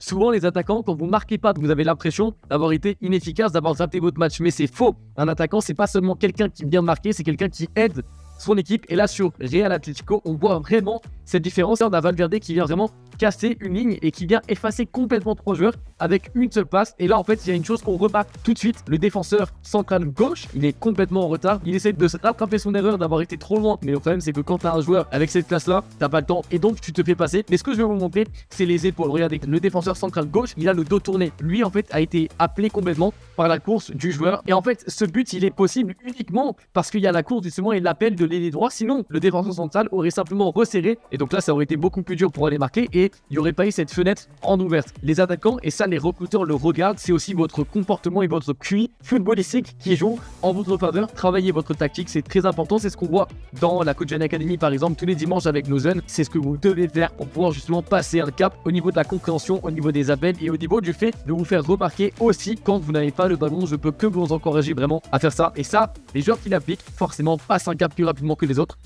Souvent, les attaquants, quand vous marquez pas, vous avez l'impression d'avoir été inefficace, d'avoir raté votre match. Mais c'est faux. Un attaquant, c'est pas seulement quelqu'un qui vient marquer, c'est quelqu'un qui aide son équipe. Et là, sur Real Atlético, on voit vraiment cette différence. On a Valverde qui vient vraiment casser une ligne et qui vient effacer complètement 3 joueurs avec une seule passe. Et là, en fait, il y a une chose qu'on remarque tout de suite. Le défenseur central gauche, il est complètement en retard. Il essaie de se rattraper son erreur d'avoir été trop loin. Mais le problème, c'est que quand tu as un joueur avec cette classe-là, t'as pas le temps et donc tu te fais passer. Mais ce que je vais vous montrer, c'est les épaules. Regardez, le défenseur central gauche, il a le dos tourné. Lui, en fait, a été appelé complètement par la course du joueur. Et en fait, ce but, il est possible uniquement parce qu'il y a la course justement et l'appel de l'ailier droit. Sinon, le défenseur central aurait simplement resserré. Et donc là, ça aurait été beaucoup plus dur pour aller marquer et il n'y aurait pas eu cette fenêtre en ouverte. Les attaquants, et ça les recruteurs le regardent, c'est aussi votre comportement et votre QI footballistique qui joue en votre faveur. Travaillez votre tactique, c'est très important. C'est ce qu'on voit dans la Coach Gen Academy par exemple tous les dimanches avec nos jeunes. C'est ce que vous devez faire pour pouvoir justement passer un cap au niveau de la compréhension, au niveau des appels et au niveau du fait de vous faire remarquer aussi quand vous n'avez pas le ballon. Je peux que vous encourager vraiment à faire ça. Et ça, les joueurs qui l'appliquent forcément passent un cap plus rapidement que les autres.